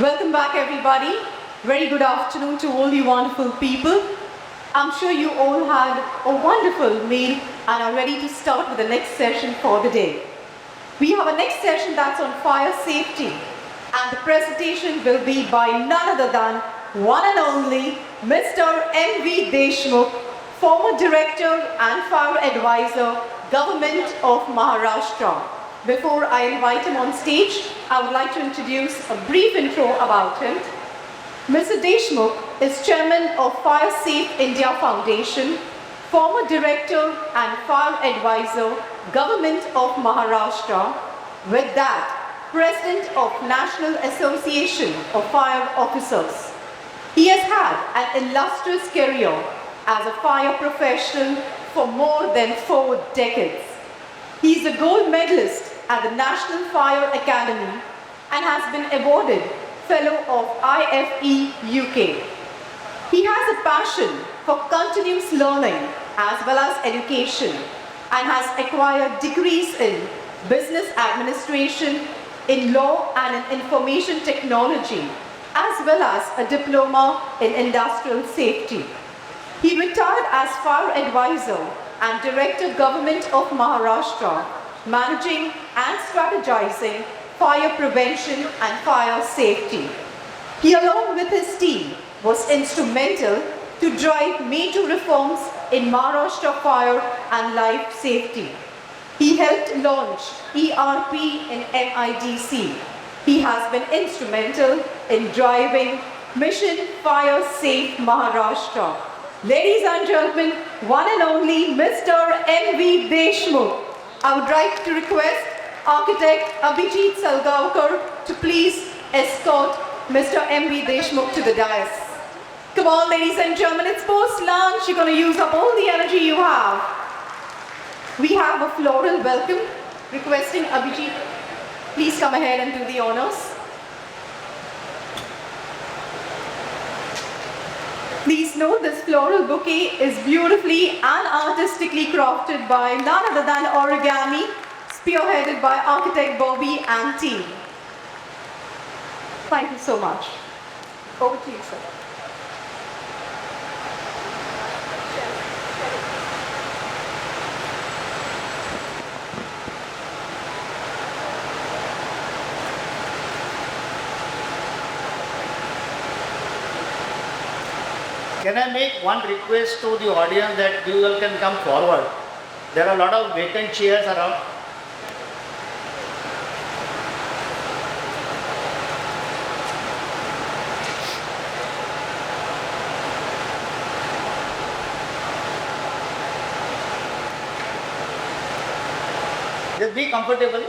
Welcome back, everybody. Very good afternoon to all you wonderful people. I'm sure you all had a wonderful meal and are ready to start with the next session for the day. We have a next session that's on fire safety, and the presentation will be by none other than one and only Mr. M.V. Deshmukh, former Director and Fire Advisor, Government of Maharashtra. Before I invite him on stage, I would like to introduce a brief intro about him. Mr. Deshmukh is Chairman of Fire Safe India Foundation, former Director and Fire Advisor, Government of Maharashtra. With that, President of National Association of Fire Officers. He has had an illustrious career as a fire professional for more than 4 decades. He is a gold medalist at the National Fire Academy and has been awarded Fellow of IIID UK. He has a passion for continuous learning as well as education and has acquired degrees in business administration, in law and in information technology, as well as a diploma in industrial safety. He retired as Fire Advisor and Director Government of Maharashtra, managing and strategizing fire prevention and fire safety. He, along with his team, was instrumental to drive major reforms in Maharashtra fire and life safety. He helped launch ERP in IDCS. He has been instrumental in driving Mission Fire Safe Maharashtra. Ladies and gentlemen, one and only Mr. M.V. Deshmukh. I would like to request Architect Abhijit Salgaonkar to please escort Mr. M.V. Deshmukh to the dais. Come on, ladies and gentlemen, it's post-lunch. You're going to use up all the energy you have. We have a floral welcome, requesting Abhijit, please come ahead and do the honors. Please note this floral bouquet is beautifully and artistically crafted by none other than origami, spearheaded by architect Bobby and team. Thank you so much. Over to you, sir. Can I make one request to the audience that you all can come forward? There are a lot of vacant chairs around. Just be comfortable.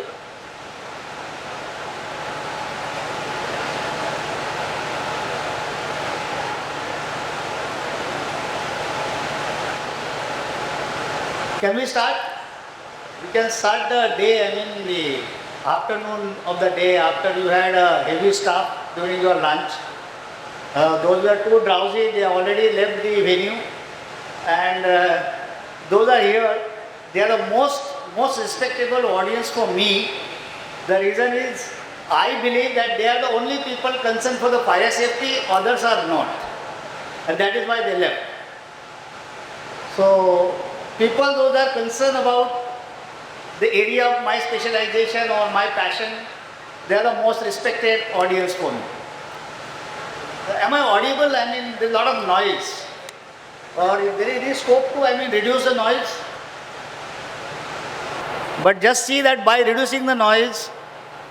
Can we start? We can start the day, the afternoon of the day after you had a heavy stuff during your lunch. Those who are too drowsy, they already left the venue. And those are here, they are the most respectable audience for me. The reason is, I believe that they are the only people concerned for the fire safety, others are not. And that is why they left. So, people those are concerned about the area of my specialization or my passion, they are the most respected audience for me. Am I audible? There's a lot of noise. Or is there any scope to, reduce the noise? But just see that by reducing the noise,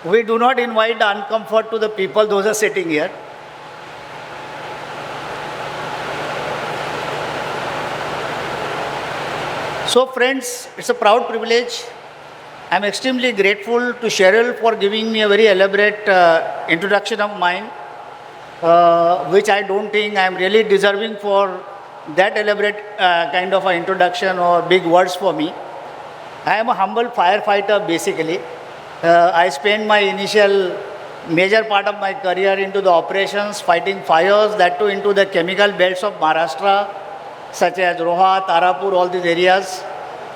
we do not invite the uncomfort to the people, those are sitting here. So friends, it's a proud privilege. I'm extremely grateful to Cheryl for giving me a very elaborate introduction of mine, which I don't think I'm really deserving for that elaborate kind of an introduction or big words for me. I am a humble firefighter basically. I spent my initial major part of my career into the operations, fighting fires, that too into the chemical belts of Maharashtra, such as Roha, Tarapur, all these areas.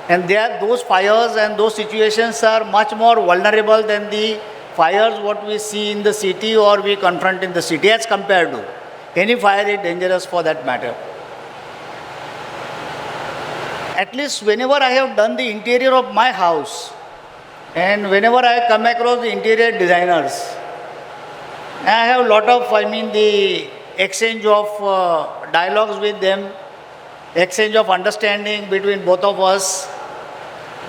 And those fires and those situations are much more vulnerable than the fires what we see in the city or we confront in the city as compared to. Any fire is dangerous for that matter. At least whenever I have done the interior of my house and whenever I come across the interior designers, I have a lot of, the exchange of dialogues with them, exchange of understanding between both of us.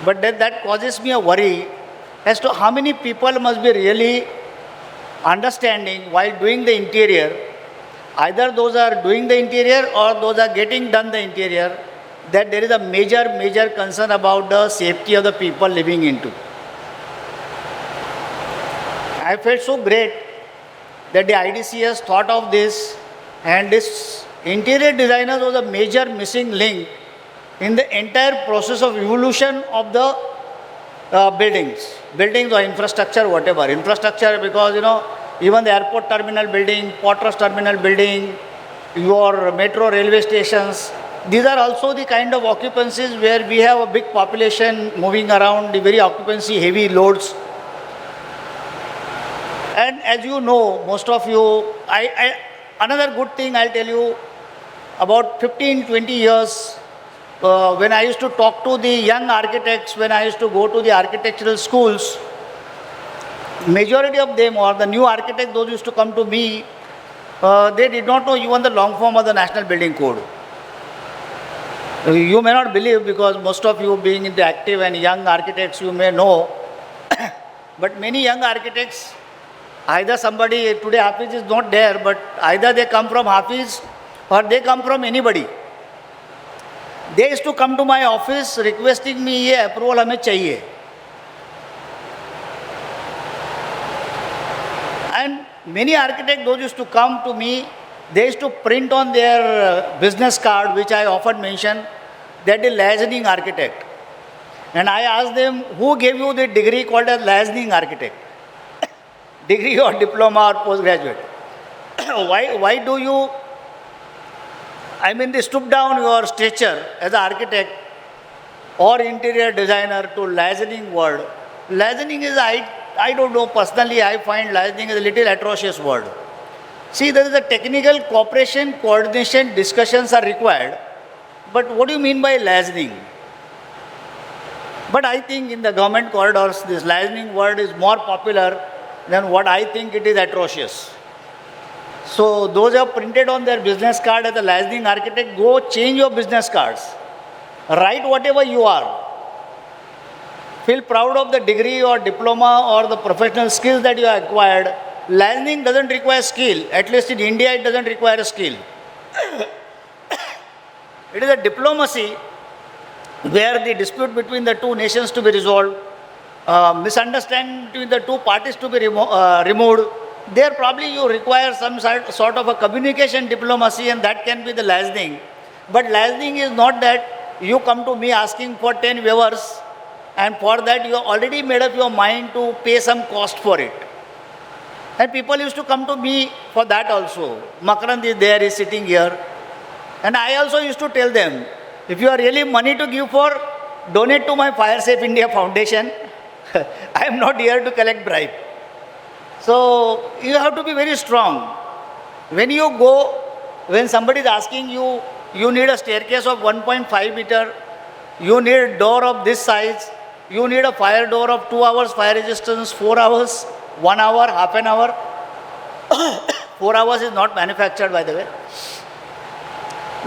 But that causes me a worry as to how many people must be really understanding while doing the interior. Either those are doing the interior or those are getting done the interior, that there is a major concern about the safety of the people living into. I felt so great that the IDCS thought of this, and this interior designers was a major missing link in the entire process of evolution of the buildings or infrastructure, whatever. Infrastructure, because even the airport terminal building, port trust terminal building, your metro railway stations, these are also the kind of occupancies where we have a big population moving around, the very occupancy heavy loads. And as you know, most of you, another good thing I'll tell you, about 15-20 years, when I used to talk to the young architects, when I used to go to the architectural schools, majority of them, or the new architects, those used to come to me, they did not know even the long form of the National Building Code. You may not believe, because most of you being into active and young architects, you may know, but many young architects, either somebody, today Hafiz is not there, but either they come from Hafiz or they come from anybody. They used to come to my office requesting me, ye approval hame chahiye. And many architects, those used to come to me, they used to print on their business card, which I often mention, that is licensing architect. And I asked them, who gave you the degree called as licensing architect? Degree or diploma or postgraduate? Why do you, they stoop down your stature as an architect or interior designer to licensing word? Licensing is, I don't know, personally I find licensing is a little atrocious word. See, there is a technical cooperation, coordination, discussions are required. But what do you mean by licensing? But I think in the government corridors, this licensing word is more popular than what I think it is atrocious. So those who have printed on their business card as a licensing architect, go change your business cards. Write whatever you are. Feel proud of the degree or diploma or the professional skills that you have acquired. Licensing doesn't require skill. At least in India, it doesn't require a skill. It is a diplomacy where the dispute between the two nations to be resolved, misunderstanding between the two parties to be removed. There probably you require some sort of a communication diplomacy, and that can be the licensing. But licensing is not that you come to me asking for 10 waivers, and for that you have already made up your mind to pay some cost for it. And people used to come to me for that also. Makarand is there, is sitting here. And I also used to tell them, if you are really money to give for, donate to my Fire Safe India Foundation. I am not here to collect bribe. So you have to be very strong. When you go, when somebody is asking you, you need a staircase of 1.5 meter, you need a door of this size, you need a fire door of 2 hours fire resistance, 4 hours, 1 hour, half an hour. 4 hours is not manufactured, by the way.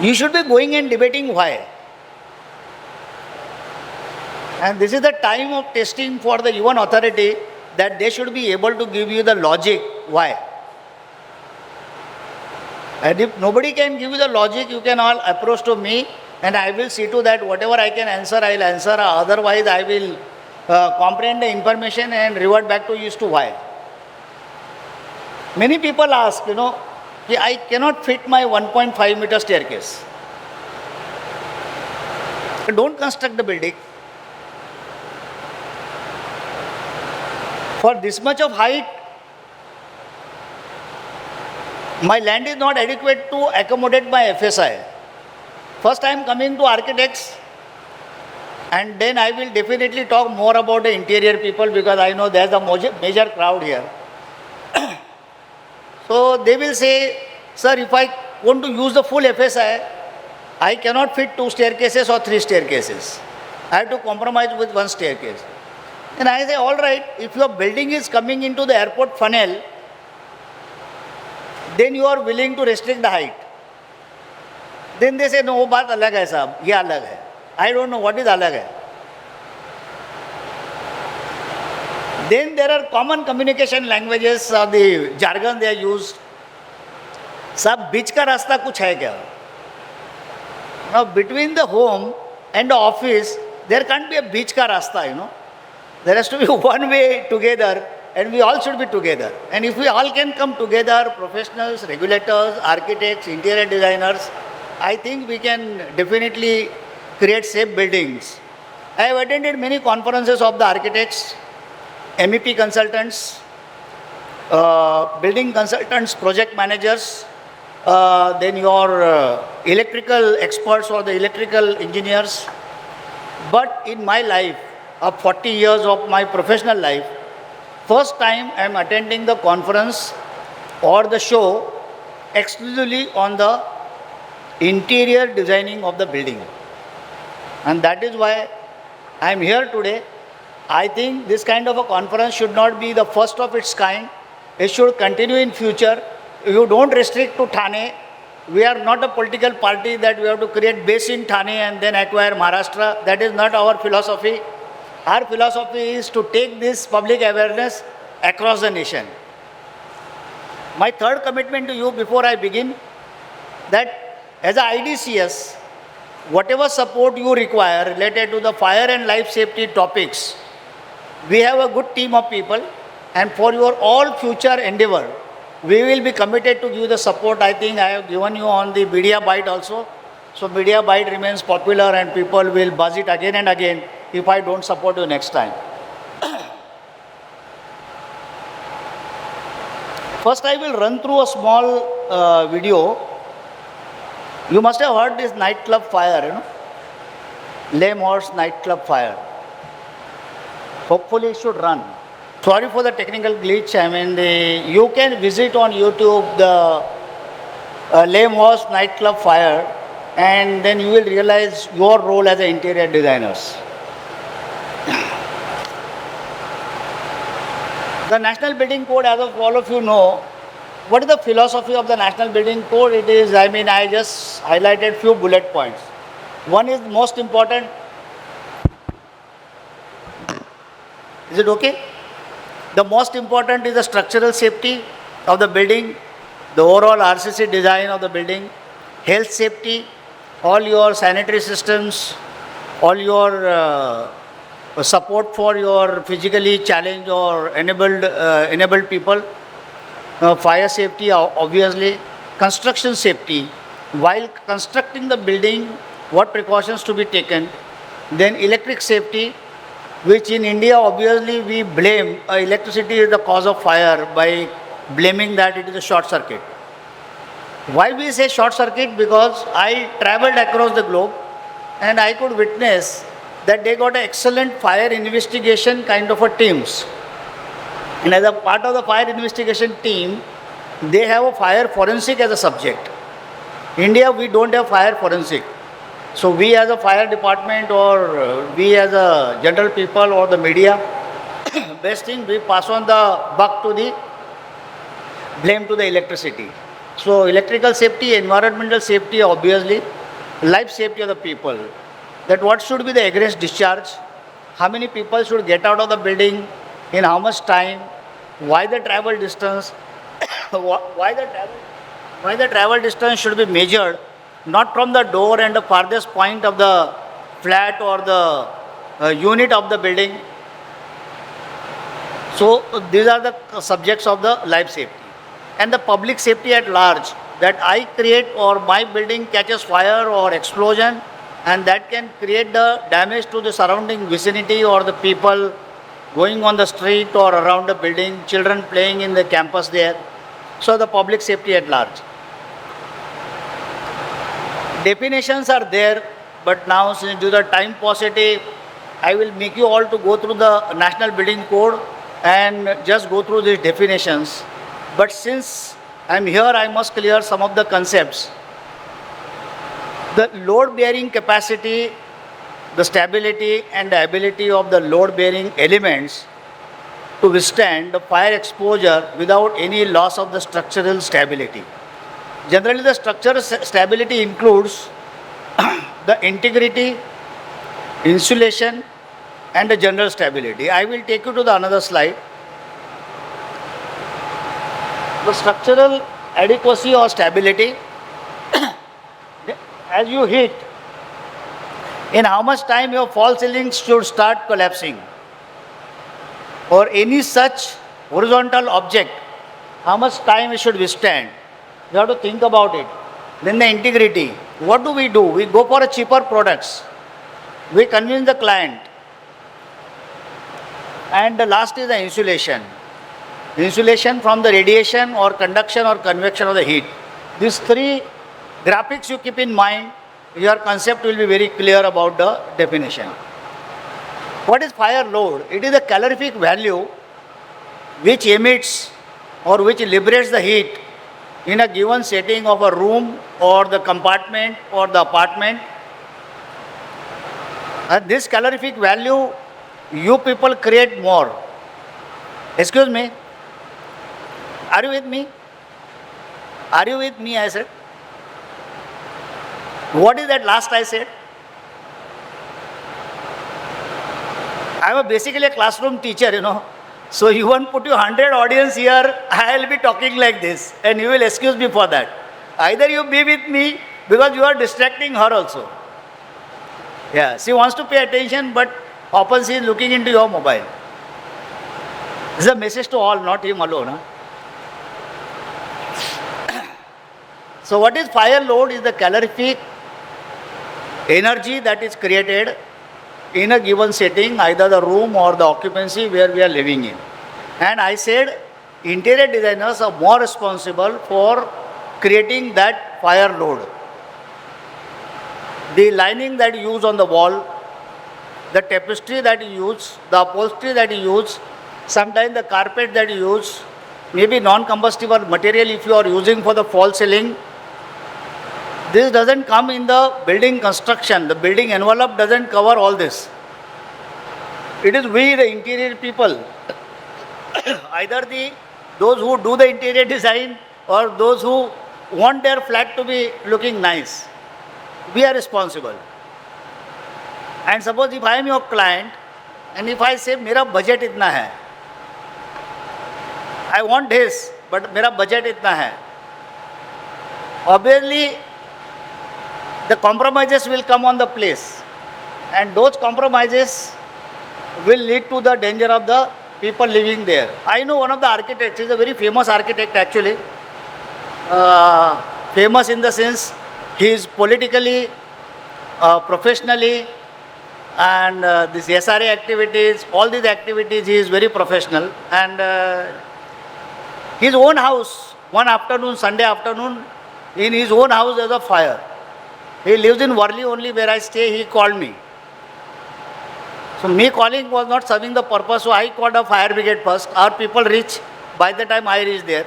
You should be going and debating why. And this is the time of testing for the UN authority, that they should be able to give you the logic why. And if nobody can give you the logic, you can all approach to me, and I will see to that whatever I can answer, I will answer. Otherwise, I will comprehend the information and revert back to you as to why. Many people ask, I cannot fit my 1.5 meter staircase. Don't construct the building. For this much of height, my land is not adequate to accommodate my FSI. First I am coming to architects. And then I will definitely talk more about the interior people because I know there's a major crowd here. So they will say, sir, if I want to use the full FSI, I cannot fit 2 staircases or 3 staircases. I have to compromise with 1 staircase. And I say, all right, if your building is coming into the airport funnel, then you are willing to restrict the height. Then they say, no, वो बात अलग है साहब, ये अलग है. I don't know what is अलग है. Then there are common communication languages, the jargon they are used. साहब बीच का रास्ता कुछ है क्या? Now between the home and the office, there can't be a beach ka rasta, There has to be one way together and we all should be together. And if we all can come together, professionals, regulators, architects, interior designers, I think we can definitely create safe buildings. I have attended many conferences of the architects, MEP consultants, building consultants, project managers, then your electrical experts or the electrical engineers. But in my life, of 40 years of my professional life, first time I am attending the conference or the show exclusively on the interior designing of the building. And that is why I am here today. I think this kind of a conference should not be the first of its kind. It should continue in future. You don't restrict to Thane. We are not a political party that we have to create base in Thane and then acquire Maharashtra. That is not our philosophy. Our philosophy is to take this public awareness across the nation. My third commitment to you before I begin, that as a IDCS, whatever support you require related to the fire and life safety topics, we have a good team of people, and for your all future endeavor, we will be committed to give the support. I think I have given you on the media bite also. So media bite remains popular and people will buzz it again and again if I don't support you next time. First I will run through a small video. You must have heard this nightclub fire, Lame Horse nightclub fire. Hopefully it should run. Sorry for the technical glitch. You can visit on YouTube the Lame Horse nightclub fire, and then you will realize your role as an interior designers. The National Building Code, as of all of you know, what is the philosophy of the National Building Code? It is, I just highlighted few bullet points. One is most important. Is it okay? The most important is the structural safety of the building, the overall RCC design of the building, health safety, all your sanitary systems, all your support for your physically challenged or enabled people, fire safety obviously, construction safety, while constructing the building, what precautions to be taken, then electric safety, which in India obviously we blame electricity is the cause of fire by blaming that it is a short circuit. Why we say short circuit? Because I traveled across the globe and I could witness that they got an excellent fire investigation kind of a teams. And as a part of the fire investigation team, they have a fire forensic as a subject. India, we don't have fire forensic. So we as a fire department or we as a general people or the media, best thing we pass on the buck to the blame to the electricity. So electrical safety, environmental safety obviously, life safety of the people. That what should be the egress discharge, how many people should get out of the building, in how much time, why the travel distance, why the travel distance should be measured not from the door and the farthest point of the flat or the unit of the building. So these are the subjects of the life safety. And the public safety at large, that I create or my building catches fire or explosion, and that can create the damage to the surrounding vicinity or the people going on the street or around the building, children playing in the campus there. So the public safety at large. Definitions are there, but now since due to the time paucity, I will make you all to go through the National Building Code and just go through these definitions. But since I'm here, I must clear some of the concepts. The load-bearing capacity, the stability and the ability of the load-bearing elements to withstand the fire exposure without any loss of the structural stability. Generally, the structural stability includes the integrity, insulation, and the general stability. I will take you to the another slide. The structural adequacy or stability, as you hit, in how much time your false ceiling should start collapsing, or any such horizontal object, how much time it should withstand. You have to think about it. Then the integrity. What do? We go for a cheaper products. We convince the client. And the last is the insulation. Insulation from the radiation or conduction or convection of the heat. These three graphics you keep in mind, your concept will be very clear about the definition. What is fire load? It is a calorific value which emits or which liberates the heat in a given setting of a room or the compartment or the apartment. And this calorific value, you people create more. Excuse me? Are you with me? Are you with me, I said? What is that last I said? I am basically a classroom teacher, So you won't put your 100 audience here, I will be talking like this and you will excuse me for that. Either you be with me because you are distracting her also. Yeah, she wants to pay attention but often she is looking into your mobile. This is a message to all, not him alone. Huh? So what is fire load? Is the calorific energy that is created in a given setting, either the room or the occupancy where we are living in. And I said interior designers are more responsible for creating that fire load. The lining that you use on the wall, the tapestry that you use, the upholstery that you use, sometimes the carpet that you use, maybe non-combustible material if you are using for the false ceiling. This doesn't come in the building construction. The building envelope doesn't cover all this. It is we, the interior people, either those who do the interior design or those who want their flat to be looking nice. We are responsible. And suppose if I am your client and if I say, मेरा budget इतना है, I want this, but मेरा budget इतना है. Obviously, the compromises will come on the place, and those compromises will lead to the danger of the people living there. I know one of the architects, he is a very famous architect actually, famous in the sense he is politically, professionally, and this SRA activities, all these activities he is very professional. And his own house, one afternoon, Sunday afternoon, in his own house there was a fire. He lives in Worli only where I stay, he called me. So me calling was not serving the purpose, so I called a fire brigade first. Our people reached, by the time I reached there,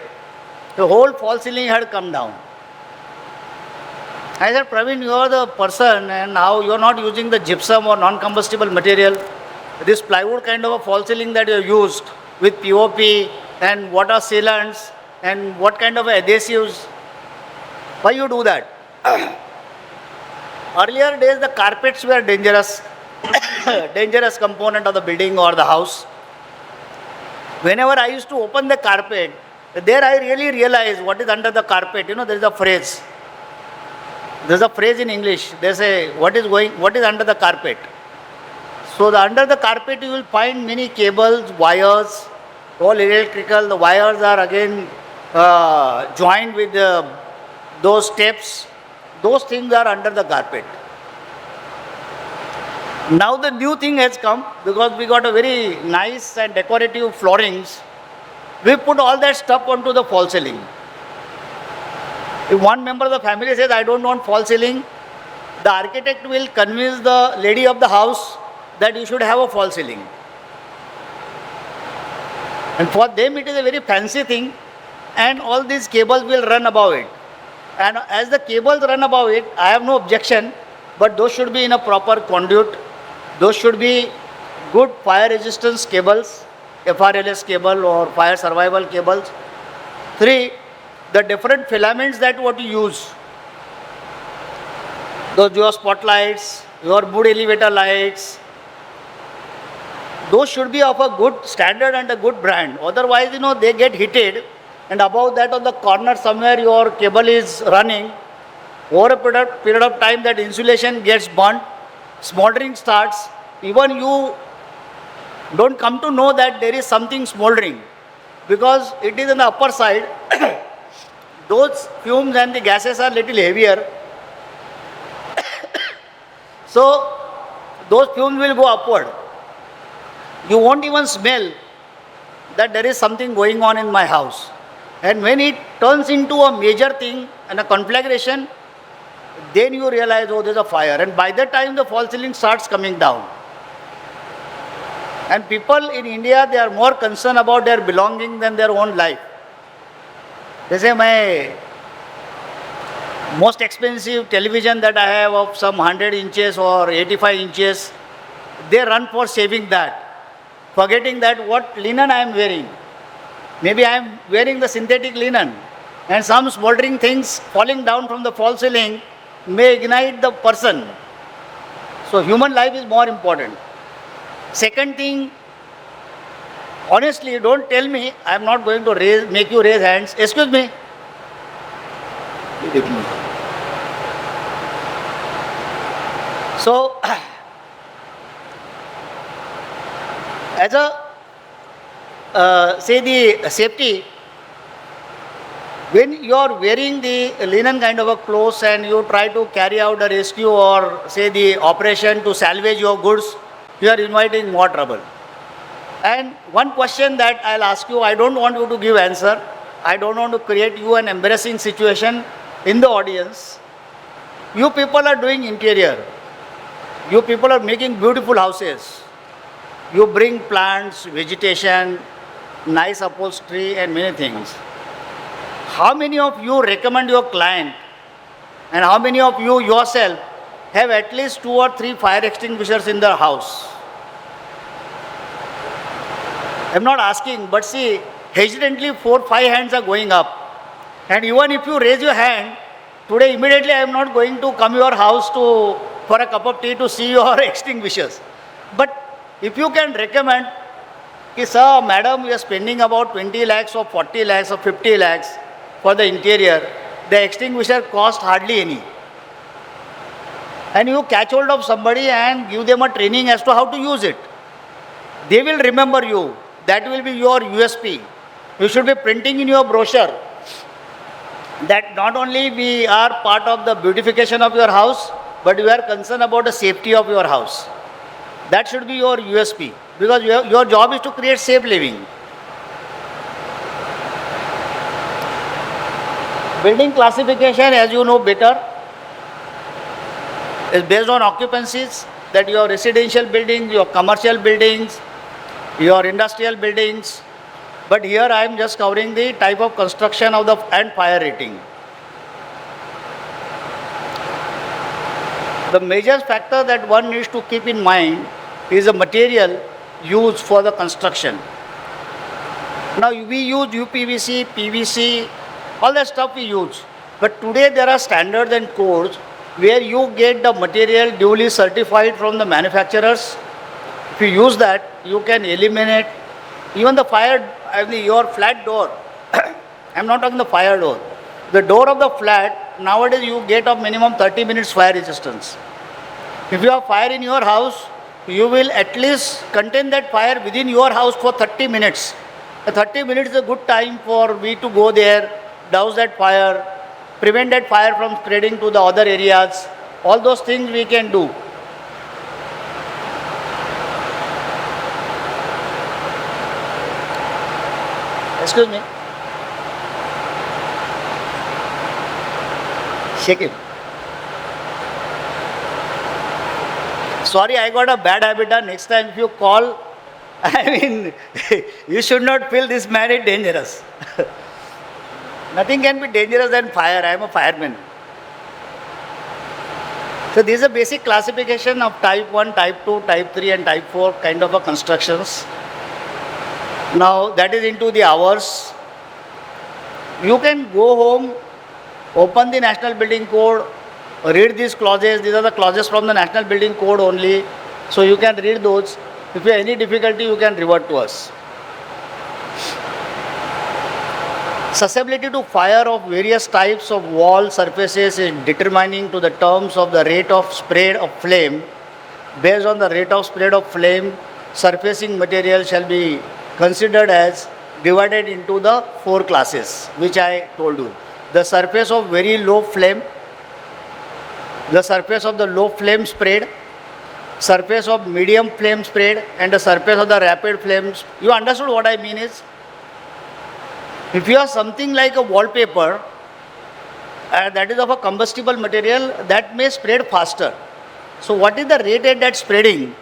the whole false ceiling had come down. I said, Praveen, you are the person and now you are not using the gypsum or non-combustible material. This plywood kind of a false ceiling that you have used with POP and what are sealants and what kind of adhesives. Why you do that? Earlier days, the carpets were dangerous, dangerous component of the building or the house. Whenever I used to open the carpet, there I really realized what is under the carpet. There is a phrase. There is a phrase in English. They say, what is under the carpet? So under the carpet you will find many cables, wires, all electrical. The wires are again joined with those steps. Those things are under the carpet. Now the new thing has come because we got a very nice and decorative floorings. We put all that stuff onto the false ceiling. If one member of the family says, I don't want false ceiling, the architect will convince the lady of the house that you should have a false ceiling. And for them it is a very fancy thing, and all these cables will run above it. And as the cables run above it, I have no objection, but those should be in a proper conduit. Those should be good fire resistance cables, FRLS cable or fire survival cables. 3, the different filaments that what you use. Those your spotlights, your mood elevator lights, those should be of a good standard and a good brand. Otherwise, they get heated, and above that on the corner somewhere your cable is running. Over a period of time that insulation gets burnt, smoldering starts. Even you don't come to know that there is something smoldering, because it is in the upper side. Those fumes and the gases are little heavier. So those fumes will go upward. You won't even smell that there is something going on in my house. And when it turns into a major thing and a conflagration, then you realize, oh, there's a fire. And by the time the false ceiling starts coming down. And people in India, they are more concerned about their belonging than their own life. जैसे मैं most expensive television that I have of some 100 inches or 85 inches, they run for saving that, forgetting that what linen I am wearing. Maybe I am wearing the synthetic linen, and some smoldering things falling down from the false ceiling may ignite the person. So human life is more important. Second thing, honestly, don't tell me, I am not going to make you raise hands. Excuse me. So, as a, say the safety, when you are wearing the linen kind of a clothes and you try to carry out a rescue or say the operation to salvage your goods, you are inviting more trouble. And one question that I'll ask you, I don't want you to give answer. I don't want to create you an embarrassing situation in the audience. You people are doing interior. You people are making beautiful houses. You bring plants, vegetation, nice upholstery and many things. How many of you recommend your client, and how many of you yourself have at least 2 or 3 fire extinguishers in their house? I'm not asking, but see, hesitantly 4-5 hands are going up. And even if you raise your hand, today immediately I am not going to come to your house for a cup of tea to see your extinguishers. But if you can recommend, कि sir, madam, we are spending about 20 lakhs or 40 lakhs or 50 lakhs for the interior, the extinguisher cost hardly any. And you catch hold of somebody and give them a training as to how to use it. They will remember you. That will be your USP. You should be printing in your brochure that not only we are part of the beautification of your house, but we are concerned about the safety of your house. That should be your USP, because your job is to create safe living. Building classification, as you know better, is based on occupancies, that your residential buildings, your commercial buildings, your industrial buildings. But here I am just covering the type of construction of and fire rating. The major factor that one needs to keep in mind is the material used for the construction. Now we use UPVC, PVC, all that stuff we use. But today there are standards and codes where you get the material duly certified from the manufacturers. If you use that, you can eliminate even the fire, your flat door. I'm not talking the fire door. The door of the flat, nowadays you get a minimum 30 minutes fire resistance. If you have fire in your house, you will at least contain that fire within your house for 30 minutes. 30 minutes is a good time for we to go there, douse that fire, prevent that fire from spreading to the other areas. All those things we can do. Excuse me. Shake it. Sorry, I got a bad habit. Next time if you call, I mean, you should not feel this man is dangerous. Nothing can be dangerous than fire. I am a fireman. So this is a basic classification of type 1, type 2, type 3 and type 4 kind of a constructions. Now that is into the hours. You can go home, open the National Building Code, read these clauses. These are the clauses from the National Building Code only. So you can read those. If you have any difficulty, you can revert to us. Susceptibility to fire of various types of wall surfaces is determining to the terms of the rate of spread of flame. Based on the rate of spread of flame, surfacing material shall be considered as divided into the 4 classes, which I told you. The surface of very low flame, the surface of the low flame spread, surface of medium flame spread, and the surface of the rapid flames. You understood what I mean is? If you have something like a wallpaper that is of a combustible material, that may spread faster. So what is the rate at that spreading?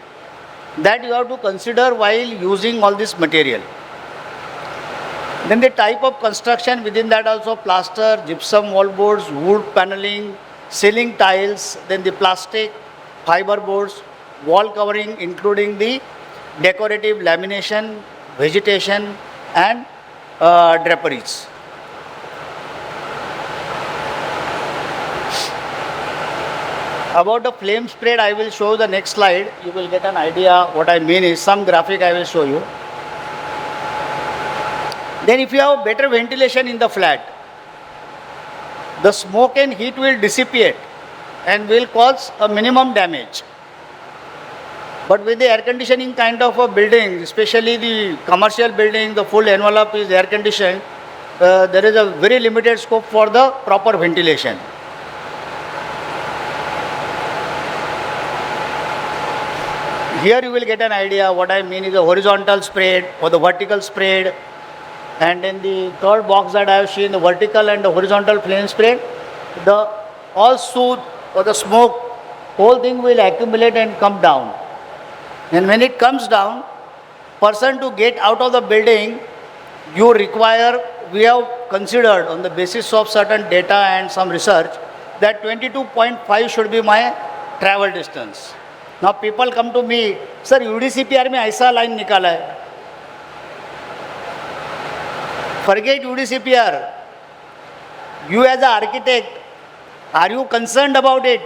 That you have to consider while using all this material. Then the type of construction within that also plaster, gypsum wallboards, wood paneling, ceiling tiles, then the plastic, fiber boards, wall covering including the decorative lamination, vegetation and draperies. About the flame spread, I will show the next slide. You will get an idea what I mean is some graphic I will show you. Then if you have better ventilation in the flat, the smoke and heat will dissipate and will cause a minimum damage. But with the air conditioning kind of a building, especially the commercial building, the full envelope is air conditioned, there is a very limited scope for the proper ventilation. Here you will get an idea what I mean is the horizontal spread or the vertical spread. And in the third box that I have seen, the vertical and the horizontal flame spread, the all soot or the smoke, whole thing will accumulate and come down. And when it comes down, person to get out of the building, you require, we have considered on the basis of certain data and some research, that 22.5 should be my travel distance. Now people come to me, sir, UDCPR में ऐसा line निकाला है. Forget UDCPR. You as an architect, are you concerned about it?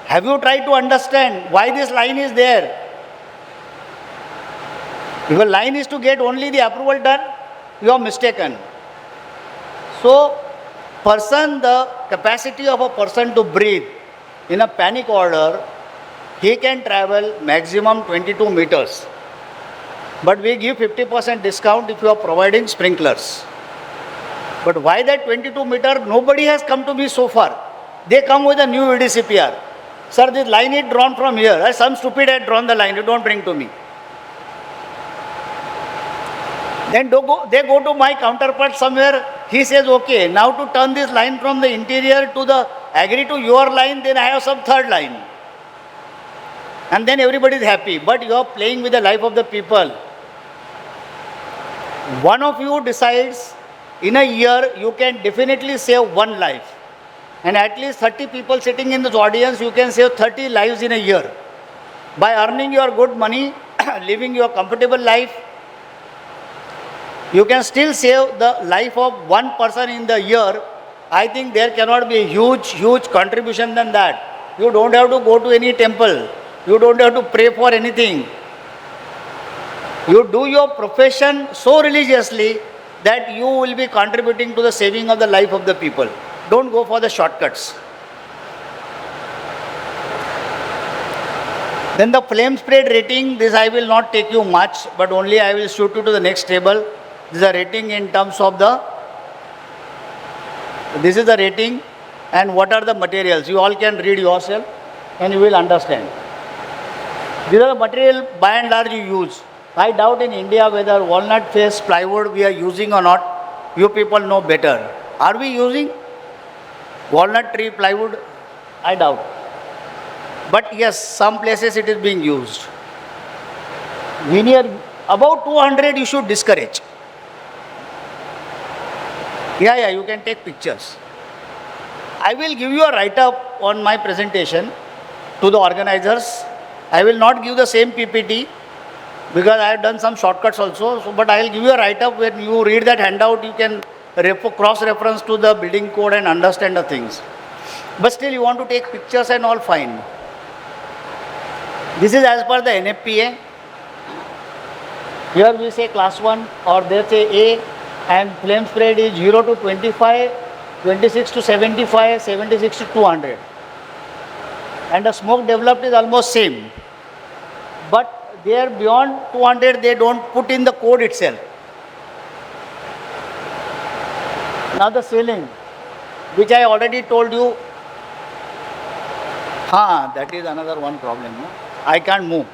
Have you tried to understand why this line is there? If a line is to get only the approval done, you are mistaken. So, the capacity of a person to breathe in a panic order, he can travel maximum 22 meters. But we give 50% discount if you are providing sprinklers. But why that 22 meter? Nobody has come to me so far. They come with a new UDCPR. Sir, this line is drawn from here. Some stupid had drawn the line. You don't bring to me. Then they go to my counterpart somewhere. He says, okay, now to turn this line from the interior to the agree to your line, then I have some third line. And then everybody is happy. But you are playing with the life of the people. One of you decides in a year you can definitely save one life. And at least 30 people sitting in this audience, you can save 30 lives in a year. By earning your good money, living your comfortable life, you can still save the life of one person in the year. I think there cannot be a huge contribution than that. You don't have to go to any temple. You don't have to pray for anything. You do your profession so religiously that you will be contributing to the saving of the life of the people. Don't go for the shortcuts. Then the flame spread rating, this I will not take you much, but only I will shoot you to the next table. This is a rating in terms of this is the rating and what are the materials. You all can read yourself and you will understand. These are the material by and large you use. I doubt in India whether walnut face plywood we are using or not. You people know better. Are we using walnut tree plywood? I doubt. But yes, some places it is being used. Linear, about 200 you should discourage. Yeah, you can take pictures. I will give you a write-up on my presentation to the organizers. I will not give the same PPT because I have done some shortcuts also. But I will give you a write-up. When you read that handout, you can cross-reference to the building code and understand the things. But still you want to take pictures and all, fine. This is as per the NFPA. Here we say class 1 or they say A, and flame spread is 0 to 25, 26 to 75, 76 to 200. And the smoke developed is almost same. But there beyond 200 they don't put in the code itself. Now the ceiling, which I already told you, that is another one problem. No? I can't move.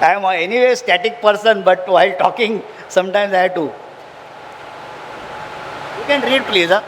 I am anyway a static person, but while talking, sometimes I have to. You can read, please. Huh?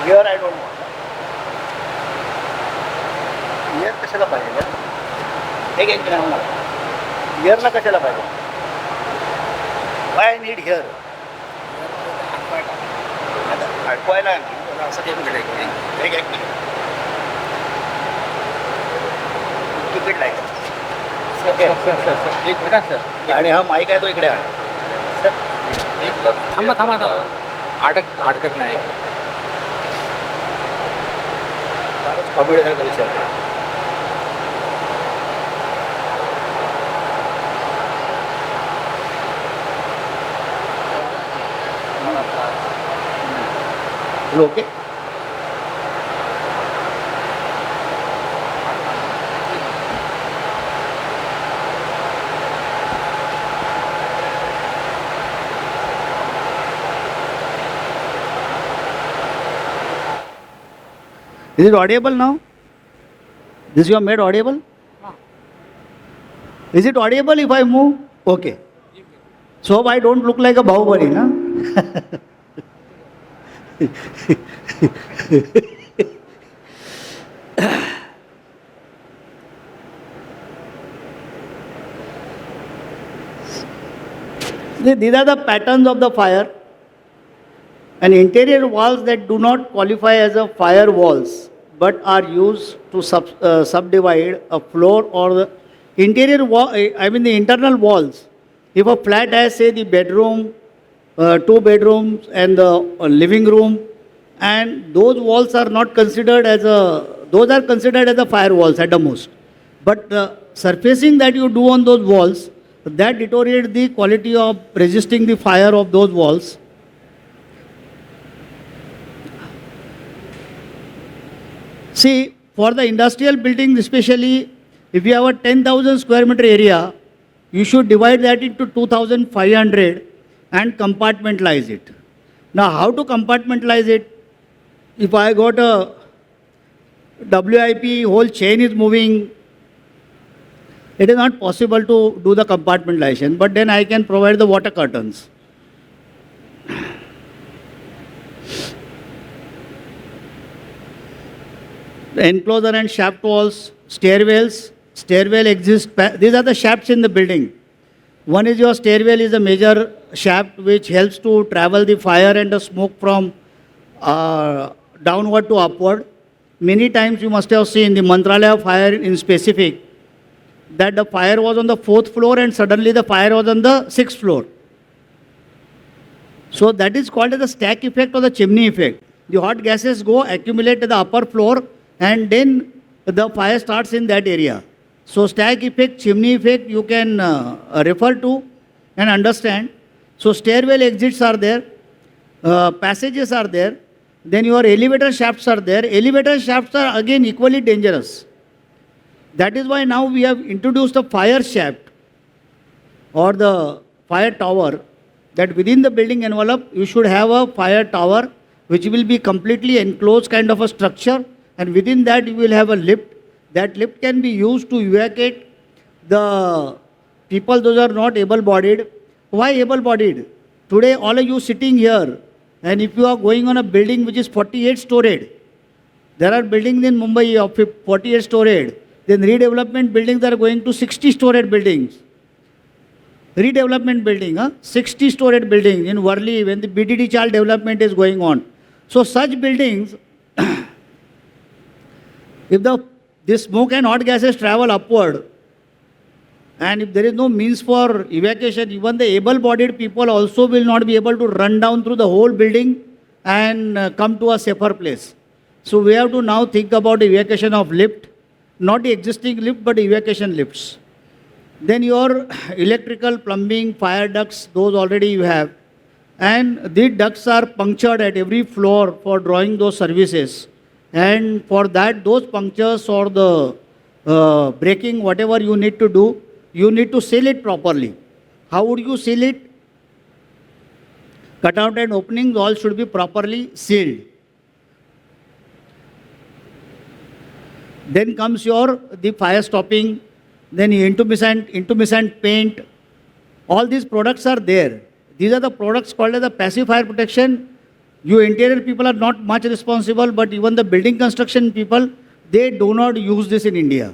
Here I don't want. Here कशाला पाहिजे? एक minute मला. Here ला कशाला पाहिजे? Why I need here? अडकवायला असं एक minute. Ticket लायचं. एक minute sir. आणि हा माईक आहे तो इकडे आहे. थांबा. अडकत नाही. कॉमेडी है कल से okay Is it audible now? This you have made audible? Is it audible if I move? Okay. So I don't look like a Bahubali, na? These are the patterns of the fire. And interior walls that do not qualify as a fire walls but are used to subdivide a floor or the interior wall, the internal walls. If a flat has, say, the bedroom, 2 bedrooms and the living room, and those walls are not considered as those are considered as the fire walls at the most. But the surfacing that you do on those walls, that deteriorates the quality of resisting the fire of those walls. See, for the industrial buildings especially, if you have a 10,000 square meter area, you should divide that into 2,500 and compartmentalize it. Now, how to compartmentalize it? If I got a WIP, whole chain is moving, it is not possible to do the compartmentalization, but then I can provide the water curtains. The enclosure and shaft walls, stairwells, stairwell exists. These are the shafts in the building. One is your stairwell is a major shaft which helps to travel the fire and the smoke from downward to upward. Many times you must have seen the Mantralaya fire in specific, that the fire was on the 4th floor and suddenly the fire was on the 6th floor. So that is called as the stack effect or the chimney effect. The hot gases go accumulate to the upper floor and then the fire starts in that area. So stack effect, chimney effect, you can refer to and understand. So stairwell exits are there, passages are there, then your elevator shafts are there. Elevator shafts are again equally dangerous. That is why now we have introduced a fire shaft or the fire tower, that within the building envelope you should have a fire tower which will be completely enclosed kind of a structure, and within that you will have a lift. That lift can be used to evacuate the people those are not able-bodied. Why able-bodied? Today all of you sitting here, and if you are going on a building which is 48 storied, there are buildings in Mumbai of 48 storied, then redevelopment buildings are going to 60 storied buildings. Redevelopment building, 60 storied buildings in Worli when the BTD child development is going on. So such buildings, if this smoke and hot gases travel upward, and if there is no means for evacuation, even the able-bodied people also will not be able to run down through the whole building and come to a safer place. So we have to now think about evacuation of lift, not the existing lift, but evacuation lifts. Then your electrical, plumbing, fire ducts, those already you have. And these ducts are punctured at every floor for drawing those services. And for that, those punctures or the breaking, whatever you need to do, you need to seal it properly. How would you seal it? Cutout and openings all should be properly sealed. Then comes the fire stopping, then intumescent paint. All these products are there. These are the products called as the passive fire protection. You interior people are not much responsible, but even the building construction people, they do not use this in India.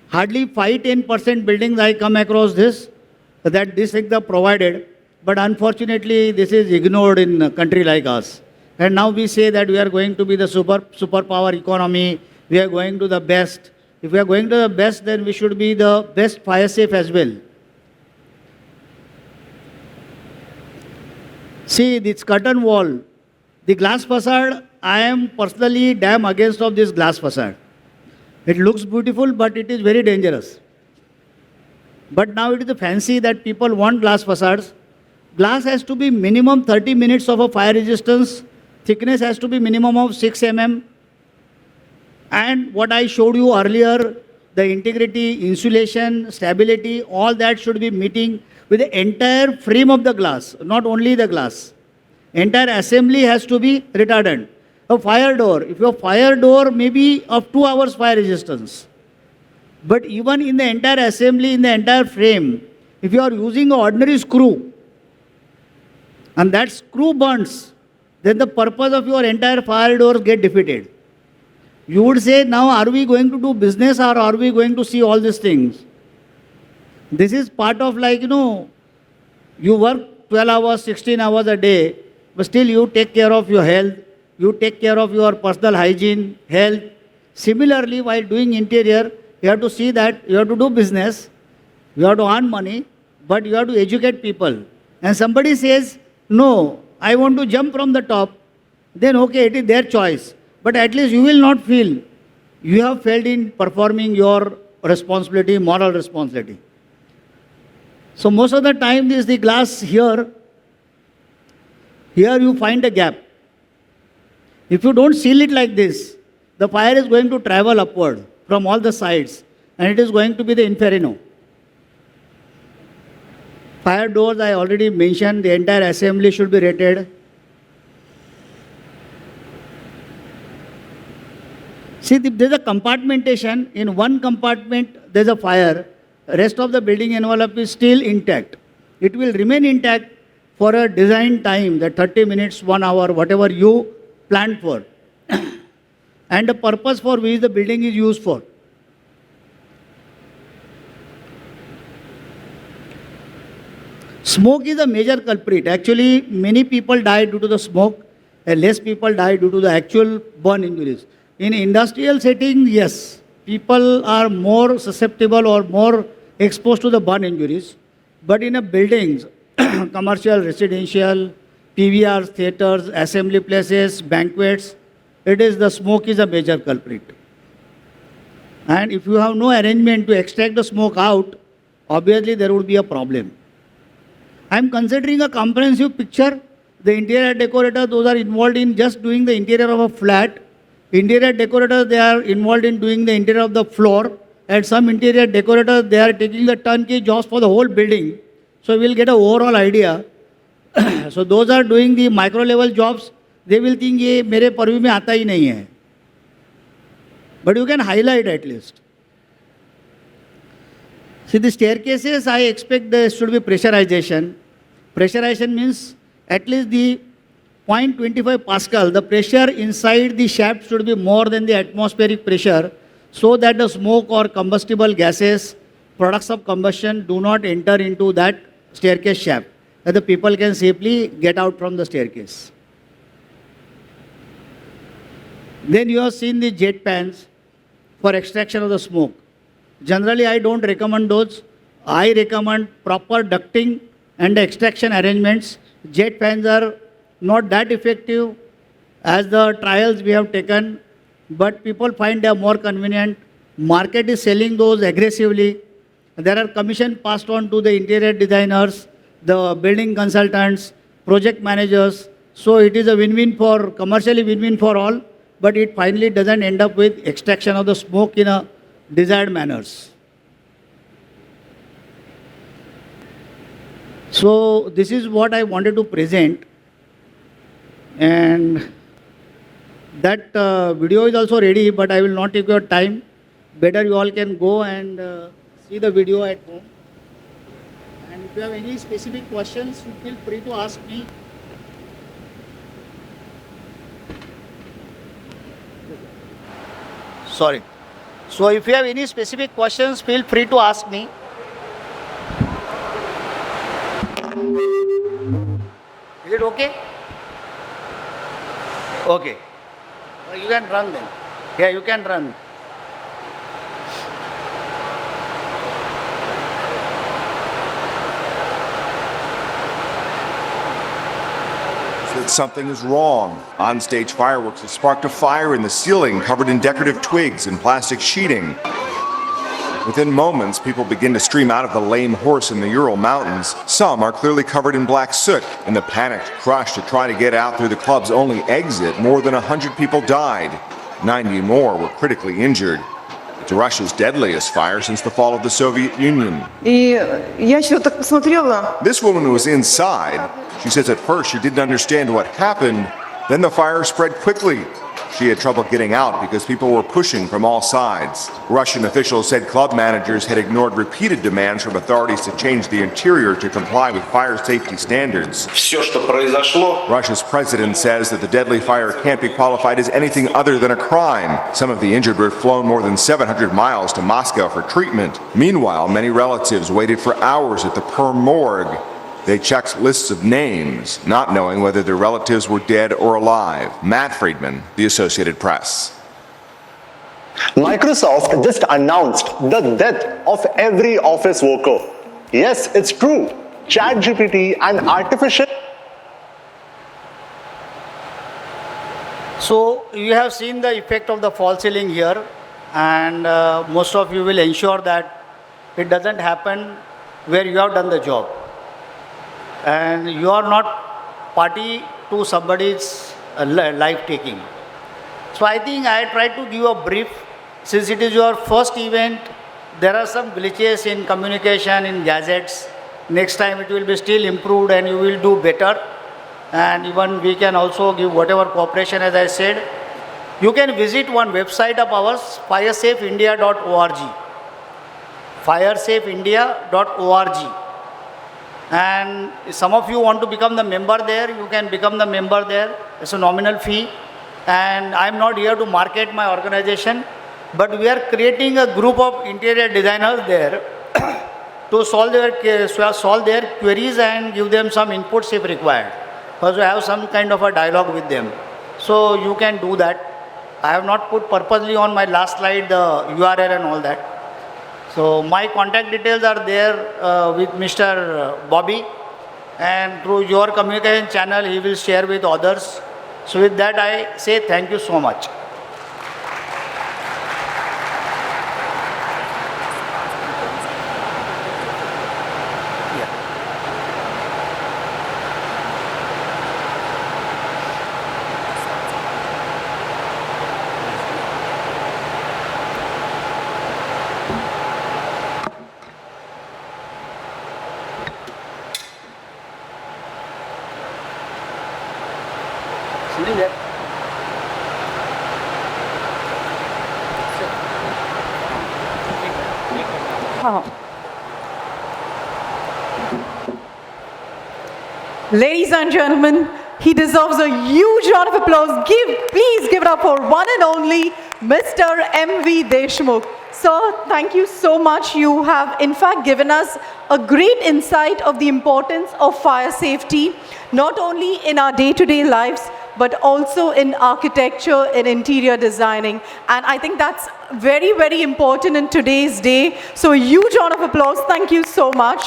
Hardly 5-10% buildings I come across this, that this thing are provided, but unfortunately this is ignored in a country like us. And now we say that we are going to be the superpower economy, we are going to the best. If we are going to the best, then we should be the best fire safe as well. See this curtain wall, the glass facade, I am personally damn against of this glass facade. It looks beautiful, but it is very dangerous. But now it is a fancy that people want glass facades. Glass has to be minimum 30 minutes of a fire resistance. Thickness has to be minimum of 6 mm. And what I showed you earlier, the integrity, insulation, stability, all that should be meeting with the entire frame of the glass, not only the glass. Entire assembly has to be retardant. A fire door, if your fire door may be of 2 hours fire resistance, but even in the entire assembly, in the entire frame, if you are using an ordinary screw, and that screw burns, then the purpose of your entire fire doors get defeated. You would say, now are we going to do business or are we going to see all these things? This is part of you work 12 hours, 16 hours a day, but still you take care of your health, you take care of your personal hygiene, health. Similarly, while doing interior, you have to see that you have to do business, you have to earn money, but you have to educate people. And somebody says, no, I want to jump from the top, then okay, it is their choice. But at least you will not feel you have failed in performing your responsibility, moral responsibility. So most of the time this is the glass here you find a gap. If you don't seal it like this, the fire is going to travel upward from all the sides and it is going to be the inferno. Fire doors I already mentioned, the entire assembly should be rated. See, there is a compartmentation. In one compartment there is a fire, rest of the building envelope is still intact. It will remain intact for a design time, that 30 minutes, 1 hour, whatever you planned for. And the purpose for which the building is used for. Smoke is a major culprit. Actually, many people die due to the smoke and less people die due to the actual burn injuries. In industrial setting, yes, people are more susceptible or more exposed to the burn injuries. But in a buildings, commercial, residential, PVRs, theaters, assembly places, banquets, the smoke is a major culprit. And if you have no arrangement to extract the smoke out, obviously there would be a problem. I am considering a comprehensive picture. The interior decorator, those are involved in just doing the interior of a flat. Interior decorators, they are involved in doing the interior of the floor. And some interior decorators, they are taking the turnkey jobs for the whole building. So we'll get an overall idea. So those are doing the micro level jobs. They will think ये मेरे purview में आता ही नहीं है. But you can highlight at least. See the staircases, I expect there should be pressurization. Pressurization means at least the 0.25 Pascal, the pressure inside the shaft should be more than the atmospheric pressure so that the smoke or combustible gases, products of combustion do not enter into that staircase shaft, that the people can safely get out from the staircase. Then you have seen the jet pans for extraction of the smoke. Generally, I don't recommend those. I recommend proper ducting and extraction arrangements. Jet fans are not that effective as the trials we have taken, but people find they are more convenient. Market is selling those aggressively. There are commission passed on to the interior designers, the building consultants, project managers. So it is a win-win for, commercially win-win for all, but it finally doesn't end up with extraction of the smoke in a desired manners. So this is what I wanted to present. And that video is also ready, but I will not take your time. Better you all can go and see the video at home. And if you have any specific questions, you feel free to ask me. Sorry. So if you have any specific questions, feel free to ask me. Is it okay? Okay. You can run then. Yeah, you can run. That something is wrong. On-stage fireworks have sparked a fire in the ceiling covered in decorative twigs and plastic sheeting. Within moments, people begin to stream out of the Lame Horse in the Ural Mountains. Some are clearly covered in black soot. In the panicked rush to try to get out through the club's only exit, more than 100 people died. 90 more were critically injured. It's Russia's deadliest fire since the fall of the Soviet Union. И я еще так посмотрела. This woman was inside. She says at first she didn't understand what happened. Then the fire spread quickly. She had trouble getting out because people were pushing from all sides. Russian officials said club managers had ignored repeated demands from authorities to change the interior to comply with fire safety standards. Все, что произошло. Russia's president says that the deadly fire can't be qualified as anything other than a crime. Some of the injured were flown more than 700 miles to Moscow for treatment. Meanwhile, many relatives waited for hours at the Perm morgue. They checked lists of names, not knowing whether their relatives were dead or alive. Matt Friedman, The Associated Press. Microsoft just announced the death of every office worker. Yes, it's true. ChatGPT and artificial... So you have seen the effect of the false ceiling here, and most of you will ensure that it doesn't happen where you have done the job. And you are not party to somebody's life taking. So I think I tried to give a brief. Since it is your first event, there are some glitches in communication, in gadgets. Next time it will be still improved and you will do better. And even we can also give whatever cooperation, as I said. You can visit one website of ours, firesafeindia.org. firesafeindia.org. And some of you want to become the member there, you can become the member there. It's a nominal fee. And I'm not here to market my organization, but we are creating a group of interior designers there to solve their queries and give them some inputs if required. Because we have some kind of a dialogue with them. So you can do that. I have not put purposely on my last slide the URL and all that. So my contact details are there with Mr. Bobby, and through your communication channel he will share with others. So with that I say thank you so much. Ladies and gentlemen, he deserves a huge round of applause. Please give it up for one and only Mr. M.V. Deshmukh. Sir, thank you so much. You have in fact given us a great insight of the importance of fire safety, not only in our day-to-day lives, but also in architecture and interior designing. And I think that's very, very important in today's day. So a huge round of applause. Thank you so much.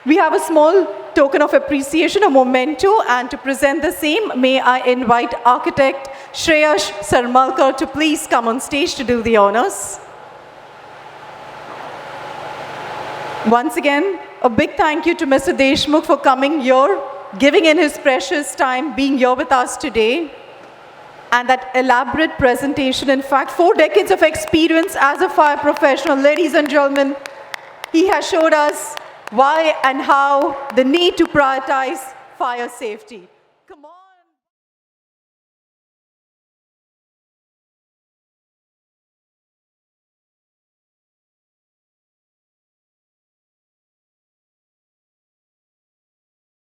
We have a small token of appreciation, a memento, and to present the same, may I invite architect Shreyash Sarmalkar to please come on stage to do the honors. Once again, a big thank you to Mr. Deshmukh for coming here, giving in his precious time, being here with us today. And that elaborate presentation, in fact, 4 decades of experience as a fire professional. Ladies and gentlemen, he has showed us why and how the need to prioritize fire safety. Come on.